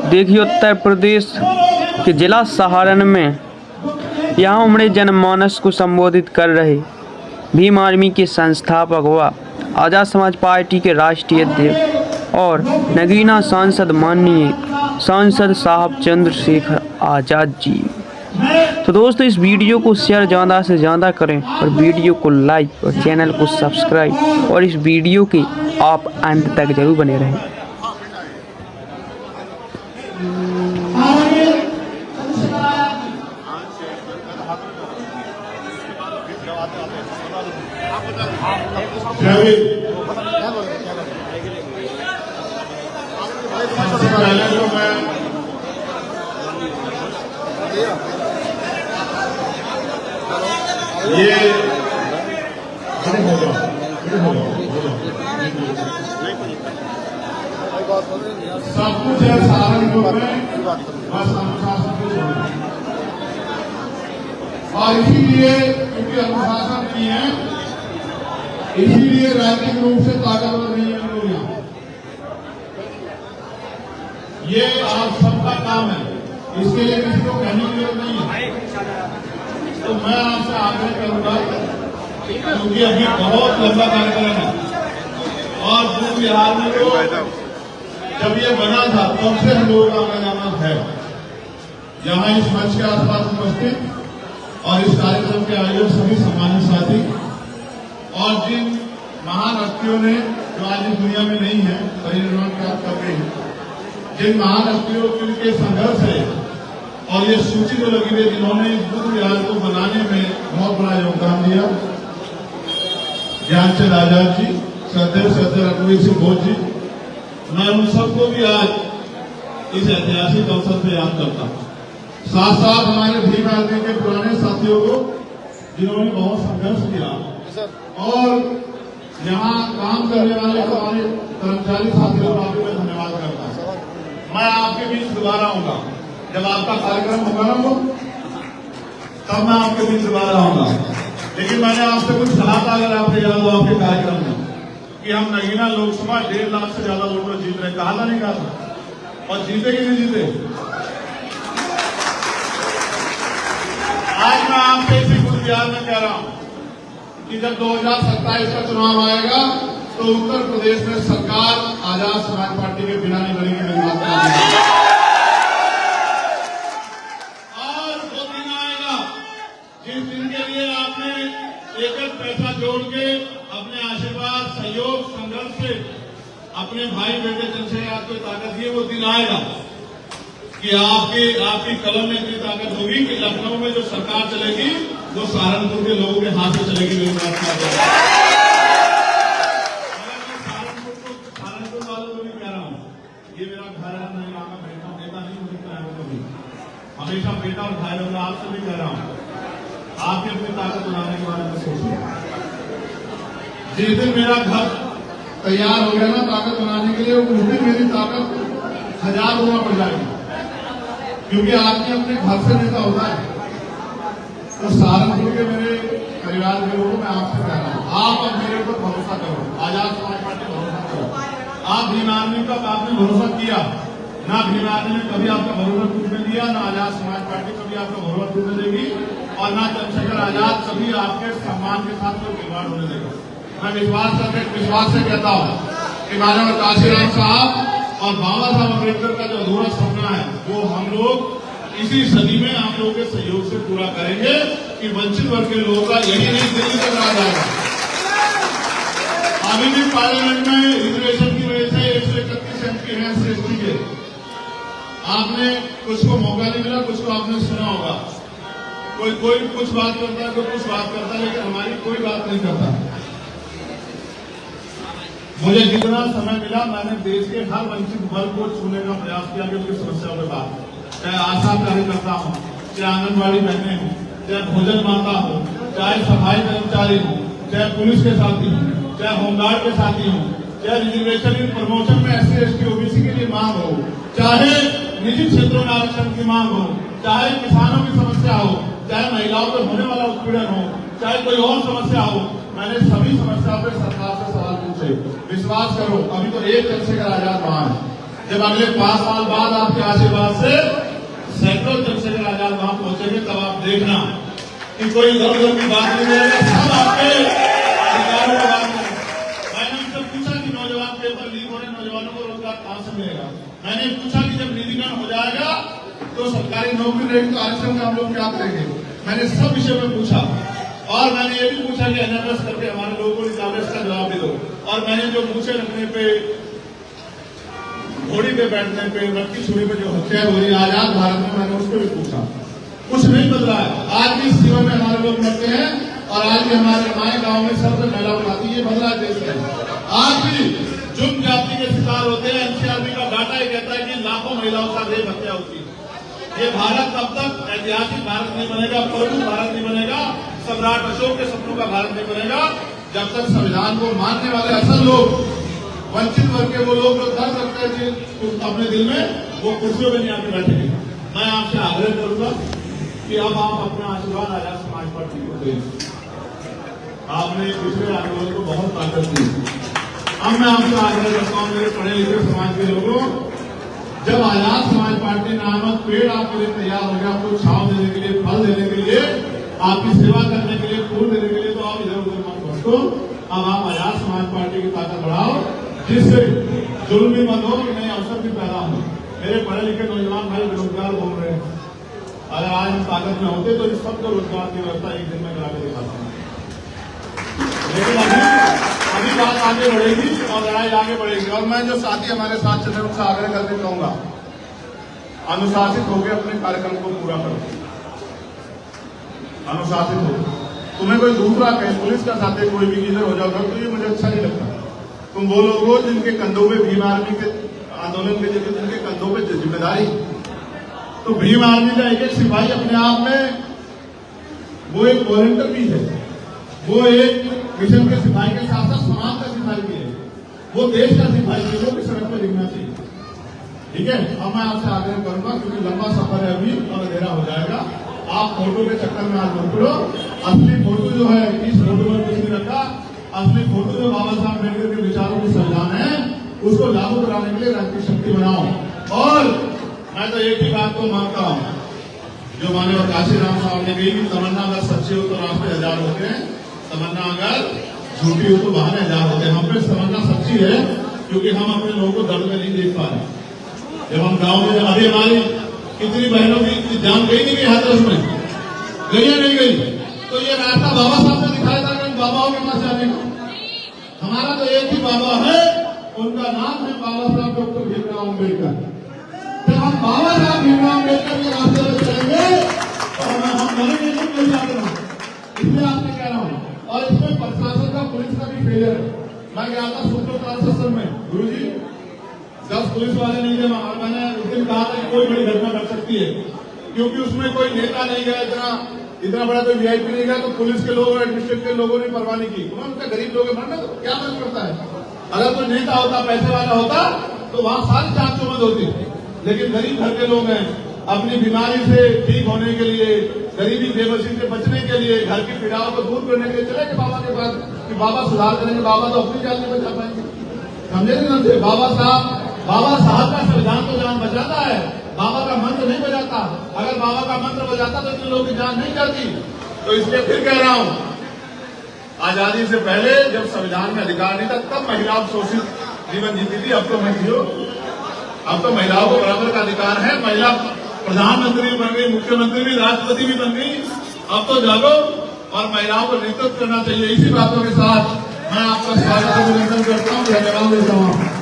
देखिए उत्तर प्रदेश के जिला सहारन में यहाँ उमड़े जनमानस को संबोधित कर रहे भीम आर्मी के संस्थापक व आज़ाद समाज पार्टी के राष्ट्रीय अध्यक्ष और नगीना सांसद माननीय सांसद साहब चंद्रशेखर आज़ाद जी। तो दोस्तों इस वीडियो को शेयर ज़्यादा से ज़्यादा करें और वीडियो को लाइक और चैनल को सब्सक्राइब और इस वीडियो के आप अंत तक जरूर बने रहें। ये सब कुछ है सहारनपुर में, बस अनुशासन को छोड़ना। और इसीलिए क्योंकि अनुशासन की है, इसीलिए राजनीतिक रूप से ताकतवर नहीं है लोग यहाँ। ये आप सबका काम है, इसके लिए किसी को कहने की जरूरत नहीं है। तो मैं आपसे आग्रह करूंगा, क्योंकि अभी बहुत लंबा कार्यक्रम है और पूर्व बिहार में तो जब ये बना था तब से हम लोगों का आना जाना है। यहाँ इस मंच के आसपास उपस्थित और इस कार्यक्रम के आयोजक सभी सम्मानित साथी और जिन महान हस्तियों ने जो आज इस दुनिया में नहीं है परिनिर्वाण प्राप्त कर गए हैं, जिन महान हस्तियों के संघर्ष है और ये सूची जो लगी हुई जिन्होंने इस बुद्ध विहार को बनाने में बहुत बड़ा योगदान दिया, ज्ञानचंद आजाद जी, श्रद्धेय रघुवीर सिंह घोष जी, मैं उन सबको भी आज इस ऐतिहासिक अवसर पर याद करता हूँ। साथ साथ हमारे भीम आर्मी के पुराने साथियों को जिन्होंने बहुत संघर्ष किया और यहाँ काम करने वाले हमारे कर्मचारी साथियों का भी मैं धन्यवाद करता हूँ। मैं आपके बीच दोबारा आऊंगा जब आपका कार्यक्रम होगा ना वो, तब मैं आपके बीच दोबारा आऊंगा। लेकिन मैंने आपसे कुछ कहा था, अगर आपको याद हो आपके कार्यक्रम में, कि हम नगीना लोकसभा 1.5 लाख से ज्यादा वोटों जीत रहे, कहा था नहीं कहा था, और जीते कि नहीं जीते। आज मैं आपसे इसी बुद्ध विहार में कह रहा हूं कि जब 2027 का चुनाव आएगा तो उत्तर प्रदेश में सरकार आजाद समाज पार्टी के बिना नहीं बनेगी। मेरी बात और वो दिन आएगा जिस दिन के लिए आपने एक पैसा जोड़ के अपने आशीर्वाद, सहयोग, संघर्ष से अपने भाई बेटे चंद्रशेखर को ताकत दी, वो दिन आएगा कि आपकी कलम में इतनी ताकत होगी कि लखनऊ में जो सरकार चलेगी वो सहारनपुर के लोगों के हाथ से चलेगी। मेरी बात सहारनपुर वालों को भी कह रहा हूँ, ये मेरा घर है, मैं यहाँ का बेटा नहीं हो सकता है कभी, हमेशा बेटा और भाई होगा। आपसे भी कह रहा हूँ, आपकी अपनी ताकत बनाने के बारे में सोचिए। जिस दिन मेरा घर तैयार हो गया ना ताकत बनाने के लिए, उस दिन मेरी ताकत 1000 गुना बढ़ जाएगी, क्योंकि आदमी अपने घर से नेता होता है। तो सहारनपुर के मेरे परिवार के लोगों को मैं आपसे कह रहा हूँ, आप अब मेरे ऊपर भरोसा करो, आजाद समाज पार्टी भरोसा करो। आप भीम आर्मी का आपने भरोसा किया ना, भीम आर्मी ने कभी आपका भरोसा टूटने दिया ना, आजाद समाज पार्टी कभी आपका भरोसा टूटने देगी और ना चंद्रशेखर आजाद कभी आपके सम्मान के साथ कोई खिलवाड़ होने देगा। मैं विश्वास से कहता हूँ कि माननीय काशीराम साहब और बाबा साहब अम्बेडकर का जो अधूरा सपना है वो हम लोग इसी सदी में आप लोगों के सहयोग से पूरा करेंगे कि वंचित वर्ग के लोगों का यही नहीं दिल्ली तक आ जाएगा। अभी भी पार्लियामेंट में रिजर्वेशन की वजह से 131 एमपी हैं एससी के, आपने कुछ को मौका नहीं मिला, कुछ को आपने सुना होगा, कोई कुछ बात करता है, कोई कुछ बात करता है, लेकिन हमारी कोई बात नहीं करता। मुझे जितना समय मिला मैंने देश के हर वंचित वर्ग को छूने का प्रयास किया कि उनकी समस्याओं के बाद, चाहे आशा कार्यकर्ता हो, चाहे आंगनबाड़ी बहनें हो, चाहे भोजन माता हो, चाहे सफाई कर्मचारी हो, चाहे पुलिस के साथी हो, चाहे होमगार्ड के साथी हो, चाहे रिजर्वेशन इन प्रमोशन में SC ST OBC के लिए मांग हो, चाहे निजी क्षेत्रों में आरक्षण की मांग हो, चाहे किसानों की समस्या हो, चाहे महिलाओं पर होने वाला उत्पीड़न हो, चाहे कोई और समस्या हो, मैंने सभी समस्याओं पर सरकार से सवाल पूछे। विश्वास करो, अभी तो एक चंद्रशेखर आजाद वहां है, जब अगले 5 साल बाद आपके आशीर्वाद से सैकड़ों चंद्रशेखर आजाद वहां पहुंचेंगे, तब आप देखना कि कोई इधर उधर की बात नहीं रहेगा, सब आपके अधिकारों की बात करेंगे। मैंने उनसे पूछा कि नौजवान पेपर लीक हो रहे, नौजवानों को रोजगार कहां से मिलेगा। मैंने पूछा कि जब निधिकरण हो जाएगा तो सरकारी नौकरी रहेगी तो आरक्षण में हम लोग क्या करेंगे। मैंने सब विषय में पूछा और मैंने ये भी पूछा कि एनएफएस करके हमारे लोगों को निकालेस का जवाब दे दो। और मैंने जो पूछे रखने पे, घोड़ी पे बैठने पे, रखी छुरी पे जो हत्या हो रही है आजाद भारत में, मैंने उसको भी पूछा। कुछ नहीं बदला है। आज भी सीमा में हमारे लोग मरते हैं और आज भी हमारे माए गांव में सबसे महिला उठाती है। बदला देश में आज भी जुर्म जाति के शिकार होते हैं। एनसीआरबी का डाटा ये कहता है कि लाखों महिलाओं का देह हत्या होती है। ये भारत तब तक ऐतिहासिक भारत नहीं बनेगा, प्रभु भारत नहीं बनेगा, सम्राट अशोक के सपनों का भारत नहीं बनेगा, जब तक संविधान को मानने वाले असल लोग, वंचित वर्ग के वो लोग जो दर्द रखते हैं अपने दिल में, वो कुर्सियों में नहीं आके बैठेंगे। मैं आपसे आग्रह करूंगा कि अब आप अपना आशीर्वाद आजाद समाज पार्टी को दें। आपने पिछले आंदोलन को बहुत ताकत दी। अब मैं आपसे आग्रह करता हूँ मेरे पढ़े लिखे समाज के लोगों, जब आजाद समाज पार्टी नामक पेड़ आपके लिए तैयार हो गया, आपको छांव देने के लिए, फल देने के लिए, आपकी सेवा करने के लिए, फूल देने के लिए, तो आप इधर उधर मत भटको। अब आप आजाद समाज पार्टी की ताकत बढ़ाओ, जिससे जुल्म भी बंद हो, नए अवसर भी पैदा हो। मेरे पढ़े लिखे नौजवान भाई बेरोजगार घूम रहे हैं। अगर आज हम ताकत में होते तो इस सबको रोजगार की व्यवस्था एक दिन में करा के दिखाता हूँ। लेकिन अभी बात आगे बढ़ेगी और लड़ाई आगे बढ़ेगी। और मैं जो साथी हमारे साथ चल रहे उनसे आग्रह करके कहूंगा, अनुशासित होकर अपने कार्यक्रम को पूरा करो। अनुशासित हो। तुम्हें कोई दूसरा कहे, पुलिस का साथी कोई भी किधर हो जाओगे तो ये मुझे अच्छा नहीं लगता। तुम वो लोग हो जिनके कंधों पे भीम आर्मी के आंदोलन के जरिए जिनके कंधों पे जिम्मेदारी, तो भीम आर्मी का एक एक सिपाही अपने आप में वो एक वॉलंटियर भी है, वो एक मिशन के सिपाही के साथ साथ समाज का सिपाही भी है, वो देश का सिपाही भी, वो भी सड़क पर दिखना चाहिए। ठीक है। अब मैं आपसे आग्रह करूंगा क्योंकि लंबा सफर है अभी और अंधेरा हो जाएगा, आप फोटो के चक्कर में आज मत पड़ो। असली फोटो जो है, इस फोटो में कुछ नहीं रखा, असली फोटो जो बाबा साहब अम्बेडकर के विचारों की संविधान है, उसको लागू कराने के लिए राष्ट्रीय शक्ति बनाओ। और मैं तो एक ही बात को मानता हूँ, जो माननीय काशीराम साहब ने कही कि तमन्ना अगर सच्ची हो तो रास्ते हजार होते हैं, तमन्ना अगर झूठी हो तो बहाने हजार होते हैं। हम पे तमन्ना सच्ची है क्योंकि हम अपने लोगों को दर्द में नहीं देख पा रहे। जब हम गाँव में, अभी हमारी कितनी बहनों की जान गई नहीं गई हाथरस में, गई या नहीं गई, तो ये रास्ता बाबा साहब ने दिखाया था कि बाबाओं के पास जाने का। हमारा तो एक ही बाबा है, उनका नाम है बाबा साहब डॉक्टर भीमराव अम्बेडकर। जब हम बाबा साहब भीमराव अम्बेडकर के रास्ते में चलेंगे तो हम मरेंगे नहीं, मिल जाते हैं। इसलिए आपसे कह रहा हूँ। और इसमें प्रशासन का, पुलिस का भी फेलियर है। मैं गया था सुप्रीम ट्रांसलेशन में, गुरु जी 10 पुलिस वाले नहीं थे वहां। मैंने उस दिन कहा था कि कोई बड़ी घटना घट सकती है क्योंकि उसमें कोई नेता नहीं गया, इतना बड़ा कोई वीआईपी नहीं गया, तो पुलिस के लोग और एडमिनिस्ट्रेटिव के लोगों ने परवाह नहीं की। उन्होंने गरीब लोग मरना तो क्या मदद करता है। अगर कोई नेता होता, पैसे वाला होता तो वहां सारी जांच चौबंद होती। लेकिन गरीब घर के लोग हैं, अपनी बीमारी से ठीक होने के लिए, गरीबी बेबसी से बचने के लिए, घर की पीड़ाओं को दूर करने के लिए चले गए बाबा के पास कि बाबा सुधार करेंगे। बाबा तो अपनी जान नहीं बचा पाएंगे, समझे नहीं समझे। बाबा साहब का संविधान तो जान बचाता है, बाबा का मंत्र नहीं बजाता। अगर बाबा का मंत्र बजाता तो इतने लोगों की जान नहीं जाती। तो इसलिए फिर कह रहा हूं, आजादी से पहले जब संविधान में अधिकार नहीं था तब महिलाओं शोषित जीवन जीती थी। अब तो मैं जियो, अब तो महिलाओं को बराबर का अधिकार है। महिला प्रधानमंत्री भी बन गई, मुख्यमंत्री भी, राष्ट्रपति भी बन गई। अब तो जागो और महिलाओं को नेतृत्व करना चाहिए। इसी बातों के साथ मैं आपका स्वागत अभिनंदन करता हूँ, धन्यवाद देता हूँ।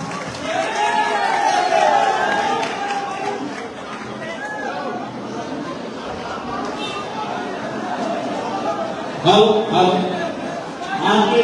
हम आपके